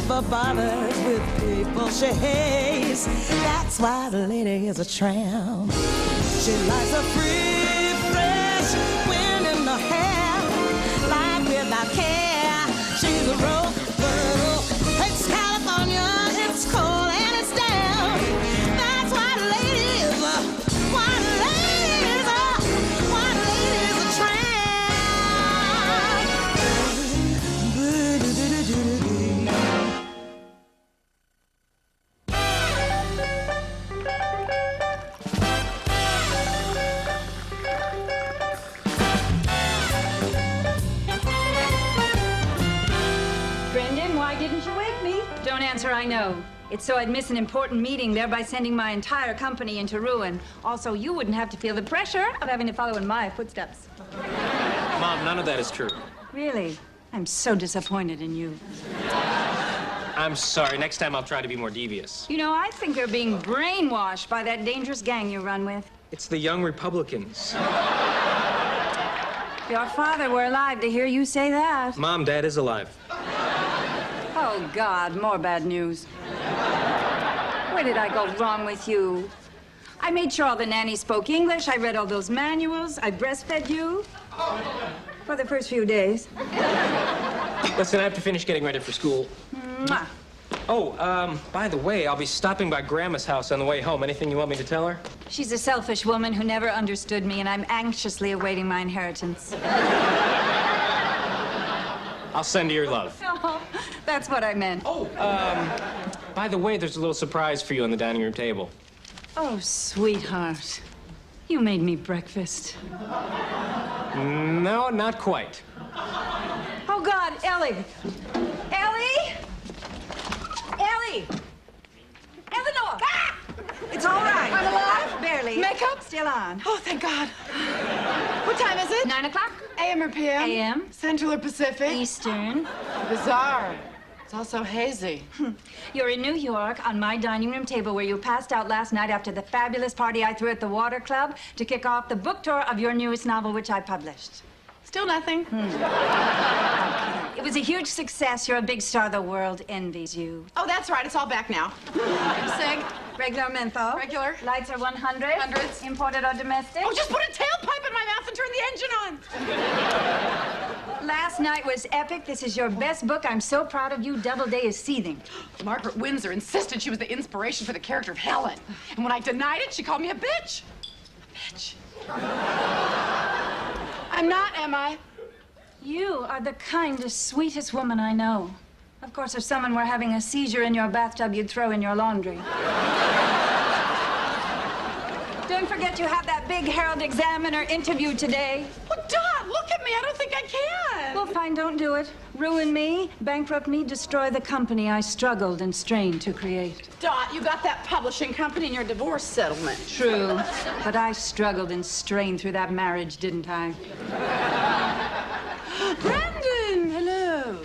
never bothers with people she hates. That's why the lady is a tramp. She likes a free, fresh wind in her hair, life without care. She's a rose girl. It's California, it's cold and it's damp. That's why the lady is a, why the lady is a, why the lady is a tramp. Don't answer, I know. It's so I'd miss an important meeting, thereby sending my entire company into ruin. Also, you wouldn't have to feel the pressure of having to follow in my footsteps. Mom, none of that is true. Really? I'm so disappointed in you. I'm sorry. Next time I'll try to be more devious. You know, I think you're being brainwashed by that dangerous gang you run with. It's the young Republicans. If your father were alive to hear you say that. Mom, Dad is alive. Oh, God, more bad news. Where did I go wrong with you? I made sure all the nannies spoke English. I read all those manuals. I breastfed you for the first few days. Listen, I have to finish getting ready for school. Mwah. Oh, by the way, I'll be stopping by Grandma's house on the way home. Anything you want me to tell her? She's a selfish woman who never understood me, and I'm anxiously awaiting my inheritance. I'll send you your love. Oh, that's what I meant. Oh, by the way, there's a little surprise for you on the dining room table. Oh, sweetheart. You made me breakfast. No, not quite. Oh, God, Ellie. Ellie? Ellie! Eleanor! Ah! It's all right. I'm alive? Barely. Makeup? Still on. Oh, thank God. What time is it? 9 o'clock. AM or PM? AM. Central or Pacific? Eastern. Bizarre. It's all so hazy. You're in New York on my dining room table where you passed out last night after the fabulous party I threw at the Water Club to kick off the book tour of your newest novel, which I published. Still nothing. It was a huge success. You're a big star. The world envies you. Oh, that's right. It's all back now. Sig. Regular menthol. Regular. Lights are 100. Hundreds. Imported or domestic. Oh, just put a tailpipe in my mouth and turn the engine on. Last night was epic. This is your best book. I'm so proud of you. Doubleday is seething. Margaret Windsor insisted she was the inspiration for the character of Helen. And when I denied it, she called me a bitch. A bitch. I'm not, am I? You are the kindest, sweetest woman I know. Of course, if someone were having a seizure in your bathtub, you'd throw in your laundry. Don't forget you have that big Herald Examiner interview today. Well, Dot, look at me. I don't think I can. Well, fine, don't do it. Ruin me, bankrupt me, destroy the company I struggled and strained to create. Dot, you got that publishing company in your divorce settlement. True, but I struggled and strained through that marriage, didn't I? Brandon, hello.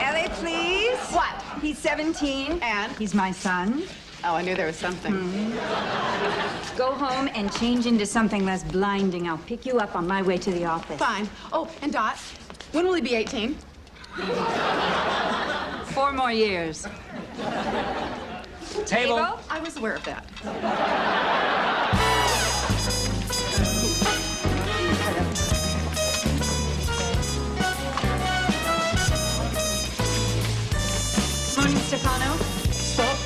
Ellie, please. What? He's 17. And? He's my son. Oh, I knew there was something. Go home and change into something less blinding. I'll pick you up on my way to the office. Fine. Oh, and Dot, when will he be 18? 4 more years. Table. I was aware of that. Morning, Stefano. Stop.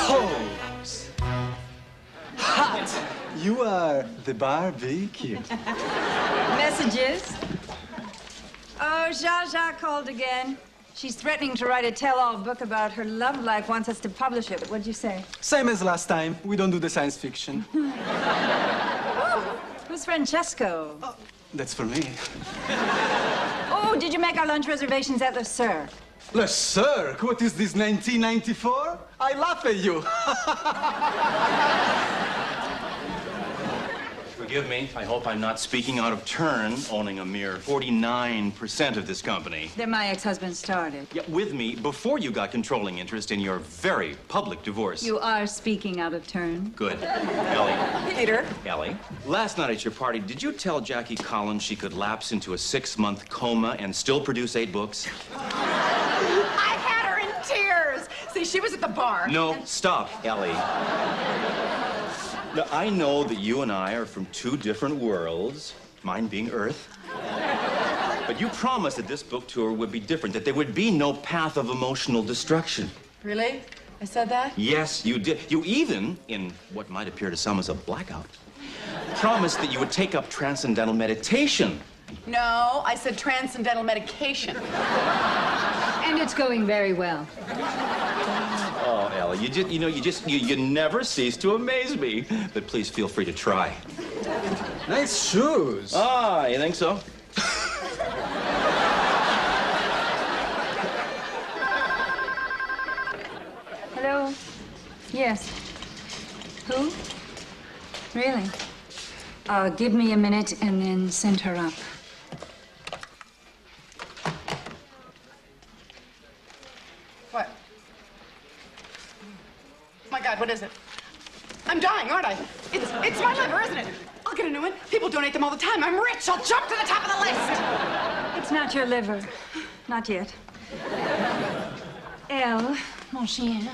Pose. Hot. You are the barbecue. Messages. Oh, Zsa called again. She's threatening to write a tell-all book about her love life, wants us to publish it. What'd you say? Same as last time. We don't do the science fiction. Who's Francesco? Oh, that's for me. Oh, did you make our lunch reservations at Le Sur? Le Sur? What is this, 1994? I laugh at you. Forgive me. I hope I'm not speaking out of turn, owning a mere 49% of this company. Then my ex-husband started. Yeah, with me before you got controlling interest in your very public divorce. You are speaking out of turn. Good. Ellie. Peter. Ellie. Last night at your party, did you tell Jackie Collins she could lapse into a 6-month coma and still produce 8 books? I had her in tears. See, she was at the bar. No, stop, Ellie. Now, I know that you and I are from 2 different worlds, mine being Earth. But you promised that this book tour would be different, that there would be no path of emotional destruction. Really? I said that? Yes, you did. You even, in what might appear to some as a blackout, promised that you would take up transcendental meditation. No, I said transcendental medication. And it's going very well. Oh, Ellie, you never cease to amaze me. But please feel free to try. Nice shoes. Ah, you think so? Hello? Yes. Who? Really? Give me a minute and then send her up. What? My God, what is it? I'm dying, aren't I? It's my liver, isn't it? I'll get a new one. People donate them all the time. I'm rich. I'll jump to the top of the list. It's not your liver. Not yet. Elle, mon chien.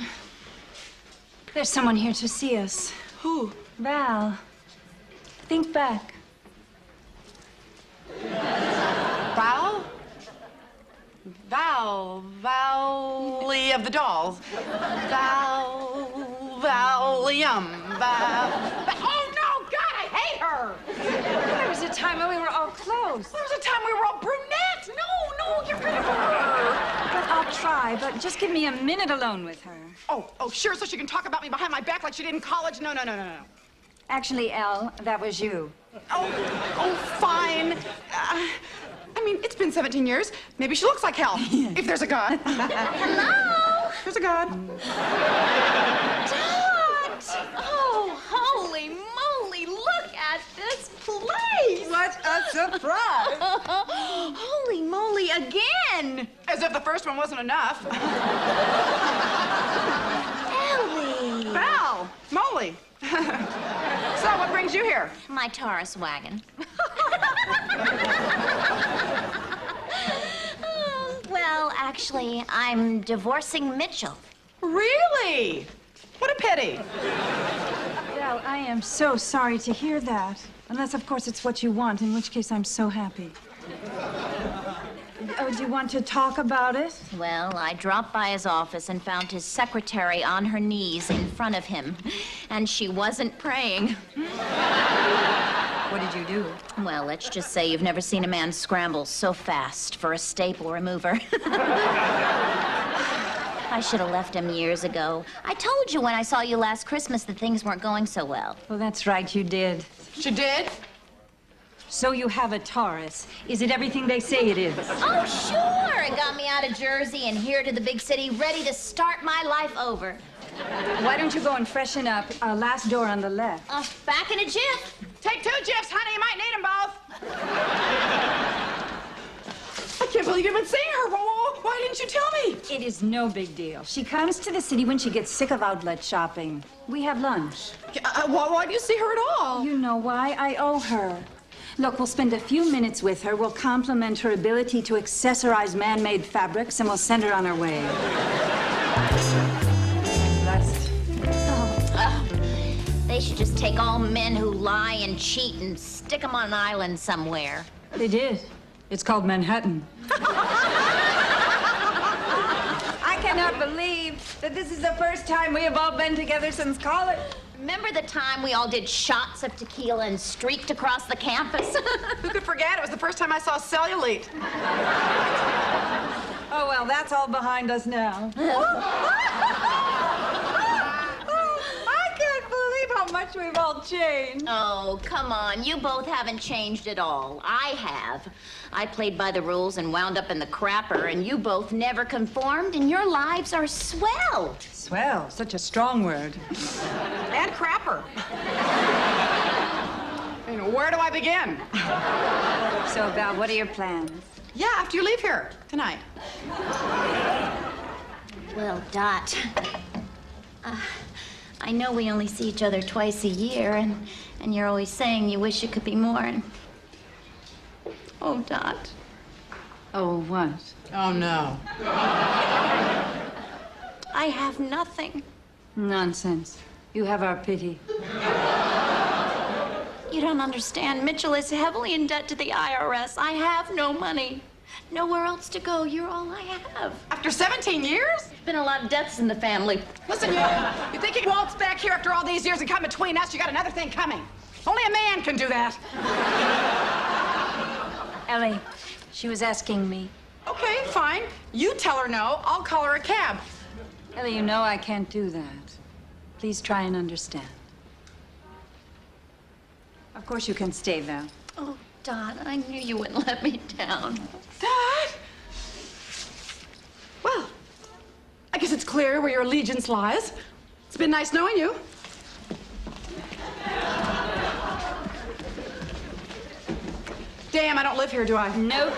There's someone here to see us. Who? Val. Think back. Val? Valley of the Dolls. Valium. Oh, no, God, I hate her. There was a time when we were all close. There was a time we were all brunettes. No, get rid of her. But I'll try, but just give me a minute alone with her. Oh, sure, so she can talk about me behind my back like she did in college? No. Actually, Elle, that was you. Oh, fine. I mean, it's been 17 years. Maybe she looks like hell, if there's a God. Hello? There's a God. Dot! Oh, holy moly, look at this place! What a surprise! Holy moly, again! As if the first one wasn't enough. Ellie! Val, Molly. So, what brings you here? My Taurus wagon. Well, actually, I'm divorcing Mitchell. Really? What a pity. Val, I am so sorry to hear that. Unless, of course, it's what you want, in which case I'm so happy. Oh, do you want to talk about it? Well, I dropped by his office and found his secretary on her knees in front of him. And she wasn't praying. What did you do? Well, let's just say you've never seen a man scramble so fast for a staple remover. I should have left him years ago. I told you when I saw you last Christmas that things weren't going so well. Well, that's right, you did. She did? So you have a Taurus. Is it everything they say it is? Oh, sure. It got me out of Jersey and here to the big city, ready to start my life over. Why don't you go and freshen up? Last door on the left. Back in a jiff. Take 2 gifs, honey. You might need them both. I can't believe you've been seeing her. Why didn't you tell me? It is no big deal. She comes to the city when she gets sick of outlet shopping. We have lunch. Why do you see her at all? You know why? I owe her. Look, we'll spend a few minutes with her. We'll compliment her ability to accessorize man-made fabrics, and we'll send her on her way. Blessed. They should just take all men who lie and cheat and stick them on an island somewhere. They did. It's called Manhattan. I cannot believe that this is the first time we have all been together since college. Remember the time we all did shots of tequila and streaked across the campus? Who could forget? It was the first time I saw cellulite. Oh, well, that's all behind us now. I can't believe how much we've all changed. Oh, come on. You both haven't changed at all. I have. I played by the rules and wound up in the crapper, and you both never conformed, and your lives are swell. Swell, such a strong word. And crapper. mean, where do I begin? So, Val, what are your plans? Yeah, after you leave here tonight. Well, Dot, I know we only see each other twice a year, and you're always saying you wish it could be more. And oh, Dot. Oh, what? Oh, no. I have nothing. Nonsense. You have our pity. You don't understand. Mitchell is heavily in debt to the IRS. I have no money. Nowhere else to go. You're all I have. After 17 years? There's been a lot of deaths in the family. Listen, you think you can waltz back here after all these years and come between us? You got another thing coming. Only a man can do that. Ellie, she was asking me. Okay, fine. You tell her no. I'll call her a cab. Ellie, you know I can't do that. Please try and understand. Of course you can stay, Val. Oh, Dot, I knew you wouldn't let me down. Dad? Well, I guess it's clear where your allegiance lies. It's been nice knowing you. Damn, I don't live here, do I? Nope.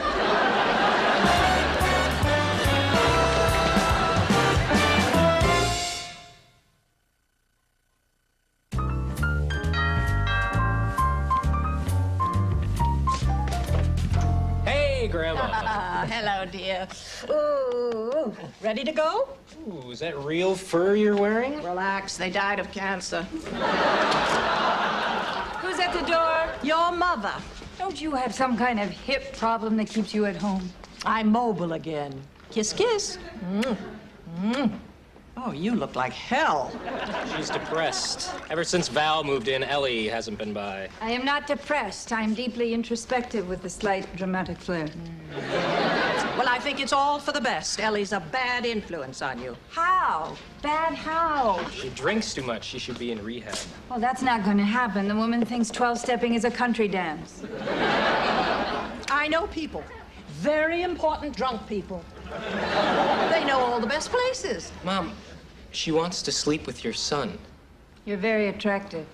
Hey, Grandma. Hello, dear. Ooh, ready to go? Ooh, is that real fur you're wearing? Relax, they died of cancer. Who's at the door? Your mother. Don't you have some kind of hip problem that keeps you at home? I'm mobile again. Kiss, kiss. Oh, you look like hell. She's depressed. Ever since Val moved in, Ellie hasn't been by. I am not depressed. I'm deeply introspective with a slight dramatic flair. Well, I think it's all for the best. Ellie's a bad influence on you. How? Bad how? She drinks too much. She should be in rehab. Well, that's not going to happen. The woman thinks 12-stepping is a country dance. I know people. Very important drunk people. They know all the best places. Mom, she wants to sleep with your son. You're very attractive.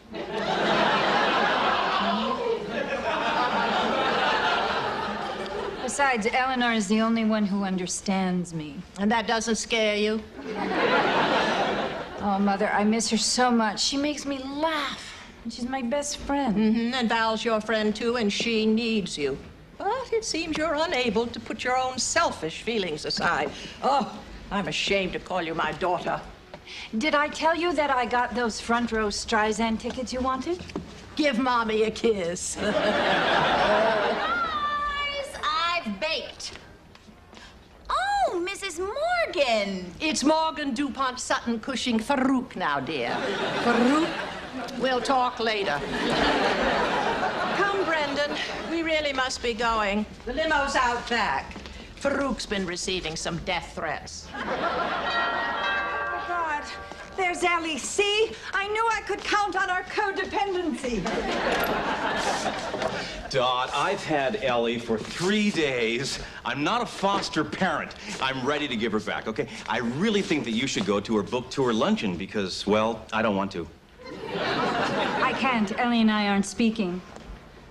Besides, Eleanor is the only one who understands me. And that doesn't scare you? Oh, Mother, I miss her so much. She makes me laugh. And she's my best friend. And Val's your friend, too, and she needs you. But it seems you're unable to put your own selfish feelings aside. Oh, I'm ashamed to call you my daughter. Did I tell you that I got those front row Streisand tickets you wanted? Give Mommy a kiss. Guys, I've baked. Oh, Mrs. Morgan. It's Morgan, DuPont, Sutton, Cushing, Farouk now, dear. Farouk? We'll talk later. Come, Brendan. We really must be going. The limo's out back. Farouk's been receiving some death threats. Oh, God. There's Ellie. See? I knew I could count on our codependency. Dot, I've had Ellie for 3 days. I'm not a foster parent. I'm ready to give her back, okay? I really think that you should go to her book tour luncheon because, well, I don't want to. I can't. Ellie and I aren't speaking.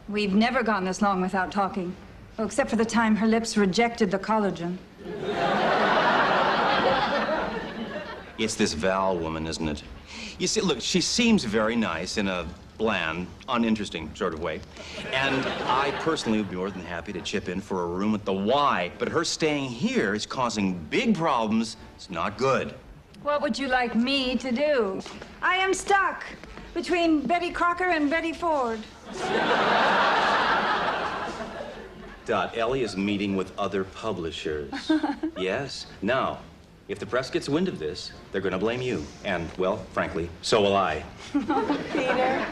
We've never gone this long without talking. Well, except for the time her lips rejected the collagen. It's this Val woman, isn't it? You see, look, she seems very nice in a bland, uninteresting sort of way. And I personally would be more than happy to chip in for a room at the Y, but her staying here is causing big problems. It's not good. What would you like me to do? I am stuck between Betty Crocker and Betty Ford. Dot, Ellie is meeting with other publishers. Yes. Now, if the press gets wind of this, they're going to blame you. And, well, frankly, so will I. Oh, Peter.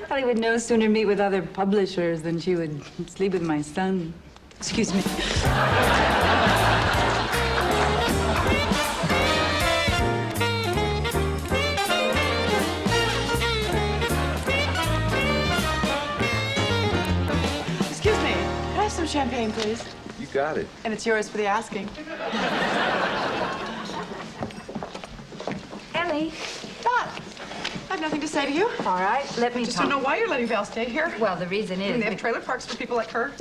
Ellie would no sooner meet with other publishers than she would sleep with my son. Excuse me. Excuse me. Can I have some champagne, please? You got it. And it's yours for the asking. Ellie. Dot, I have nothing to say to you. All right, let me Just talk. don't know why you're letting Val stay here. Well, the reason I mean, is... they have trailer parks for people like her.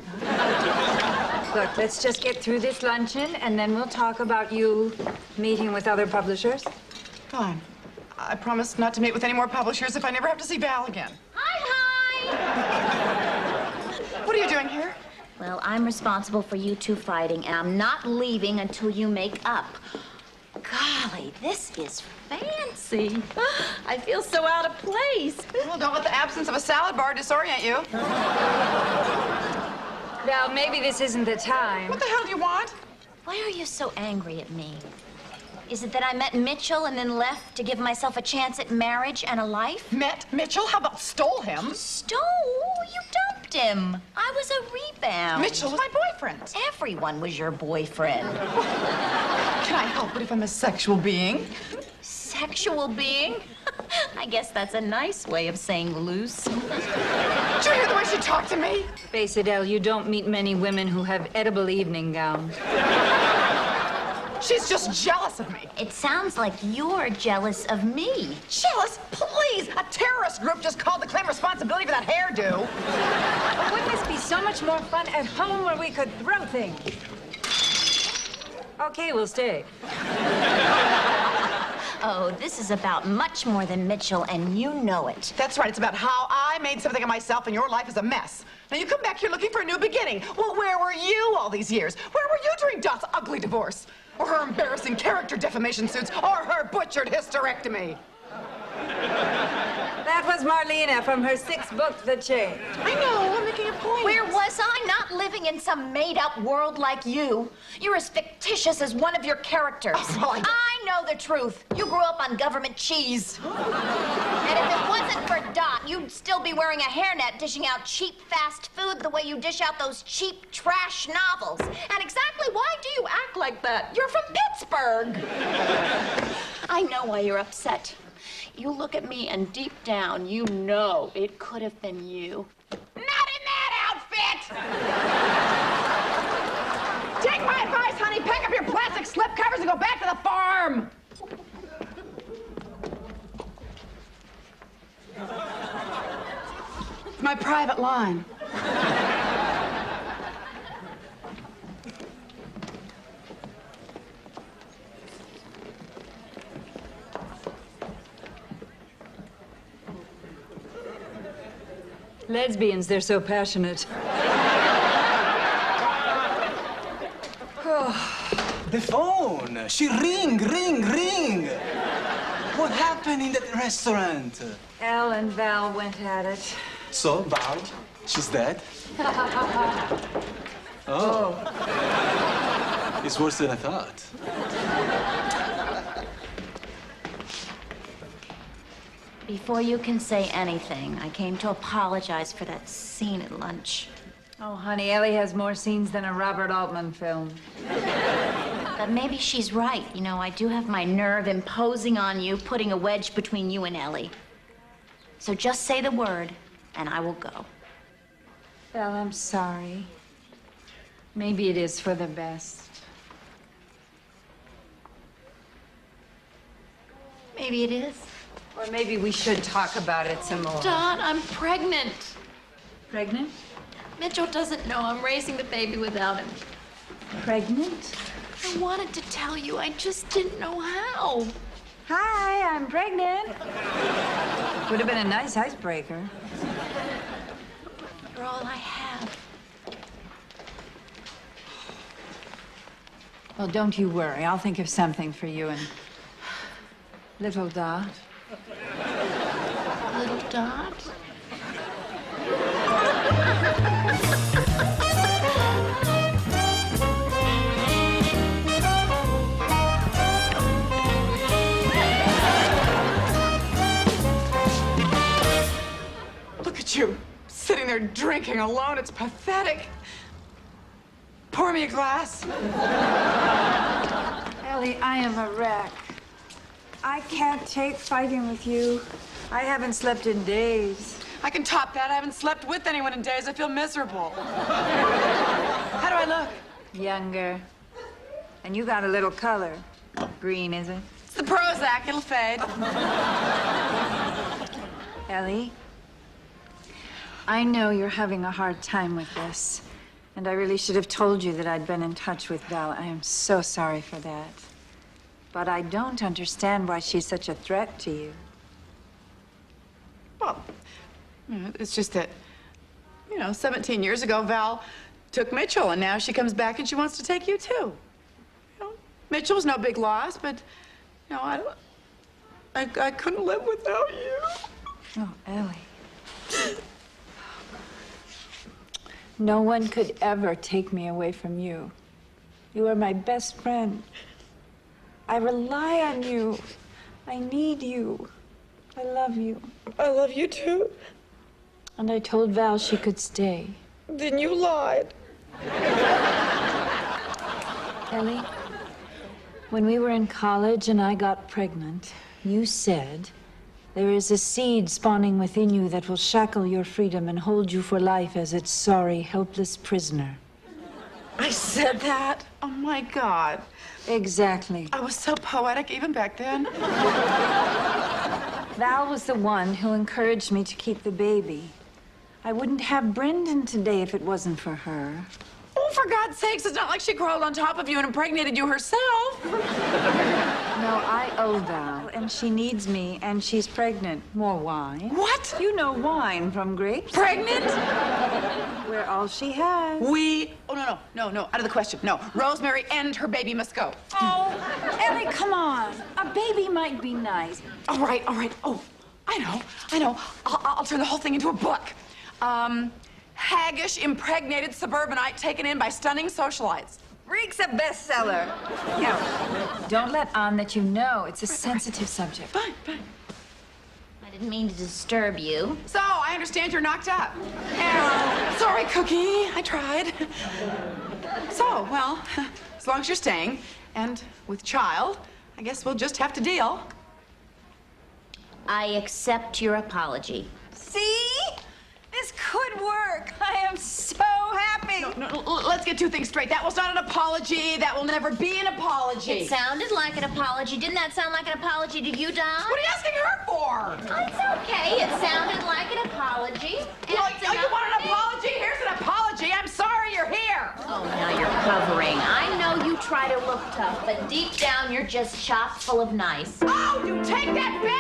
Look, let's just get through this luncheon, and then we'll talk about you meeting with other publishers. Fine. I promise not to meet with any more publishers if I never have to see Val again. Hi! What are you doing here? Well, I'm responsible for you two fighting, and I'm not leaving until you make up. Golly, this is fancy. I feel so out of place. Well, don't let the absence of a salad bar disorient you. Well, maybe this isn't the time. What the hell do you want? Why are you so angry at me? Is it that I met Mitchell and then left to give myself a chance at marriage and a life? Met Mitchell? How about stole him? Stole? You dumped him. I was a rebound. Mitchell was my boyfriend. Everyone was your boyfriend. Can I help it if I'm a sexual being? Sexual being? I guess that's a nice way of saying loose. Did you hear the way she talked to me? Face it, Elle, you don't meet many women who have edible evening gowns. She's just jealous of me. It sounds like you're jealous of me. Jealous? Please! A terrorist group just called to claim responsibility for that hairdo. Wouldn't this be so much more fun at home where we could throw things? Okay, we'll stay. Oh, this is about much more than Mitchell, and you know it. That's right. It's about how I made something of myself and your life is a mess. Now you come back here looking for a new beginning. Well, where were you all these years? Where were you during Dot's ugly divorce? Or her embarrassing character defamation suits? Or her butchered hysterectomy? That was Marlena from her 6th book, The Chain. I know. I'm making a point. Where was I? Not living in some made-up world like you. You're as fictitious as one of your characters. Oh, well, I know the truth. You grew up on government cheese. And if it wasn't for Dot, you'd still be wearing a hairnet, dishing out cheap fast food the way you dish out those cheap trash novels. And exactly why do you act like that? You're from Pittsburgh. I know why you're upset. You look at me, and deep down, you know it could have been you. Not in that outfit! Take my advice, honey. Pack up your plastic slip covers and go back to the farm. It's my private line. Lesbians, they're so passionate. The phone! She ring! What happened in that restaurant? Elle and Val went at it. So, Val, she's dead? Oh. It's worse than I thought. Before you can say anything, I came to apologize for that scene at lunch. Oh, honey, Ellie has more scenes than a Robert Altman film. But maybe she's right. You know, I do have my nerve imposing on you, putting a wedge between you and Ellie. So just say the word, and I will go. Val, I'm sorry. Maybe it is for the best. Maybe it is. Or maybe we should talk about it some more. Don, I'm pregnant. Pregnant? Mitchell doesn't know I'm raising the baby without him. Pregnant? I wanted to tell you, I just didn't know how. Hi, I'm pregnant. Would have been a nice icebreaker. You're all I have. Well, don't you worry. I'll think of something for you and little Dot. Little Dot? Look at you, sitting there drinking alone. It's pathetic. Pour me a glass. Ellie, I am a wreck. I can't take fighting with you. I haven't slept in days. I can top that. I haven't slept with anyone in days. I feel miserable. How do I look? Younger. And you got a little color. Green, is it? It's the Prozac. It'll fade. Ellie, I know you're having a hard time with this, and I really should have told you that I'd been in touch with Val. I am so sorry for that. But I don't understand why she's such a threat to you. Well, it's just that, 17 years ago, Val took Mitchell, and now she comes back and she wants to take you, too. Mitchell was no big loss, but, I couldn't live without you. Oh, Ellie. No one could ever take me away from you. You are my best friend. I rely on you. I need you. I love you. I love you, too. And I told Val she could stay. Then you lied. Ellie, when we were in college and I got pregnant, you said, there is a seed spawning within you that will shackle your freedom and hold you for life as its sorry, helpless prisoner. I said that? Oh, my God. Exactly. I was so poetic even back then. Val was the one who encouraged me to keep the baby. I wouldn't have Brendan today if it wasn't for her. Oh, for God's sakes, it's not like she crawled on top of you and impregnated you herself. No, I owe Val, and she needs me, and she's pregnant. More wine. What? You know wine from grapes. Pregnant? We're all she has. Oh, no, out of the question. No, Rosemary and her baby must go. Oh, Ellie, come on. A baby might be nice. All right. Oh, I know. I'll turn the whole thing into a book. Haggish, impregnated suburbanite taken in by stunning socialites. Reek's a bestseller. Yeah. Don't let on that you know it's a sensitive subject. Fine. I didn't mean to disturb you. So, I understand you're knocked up. Sorry, Cookie. I tried. So, well, as long as you're staying, and with child, I guess we'll just have to deal. I accept your apology. See? This could work. I am so happy. No, let's get two things straight. That was not an apology. That will never be an apology. It sounded like an apology. Didn't that sound like an apology to you, Don? What are you asking her for? Oh, it's okay. It sounded like an apology. Well, you want an apology? Here's an apology. I'm sorry you're here. Oh, now you're covering. I know you try to look tough, but deep down you're just chock full of nice. Oh, you take that back!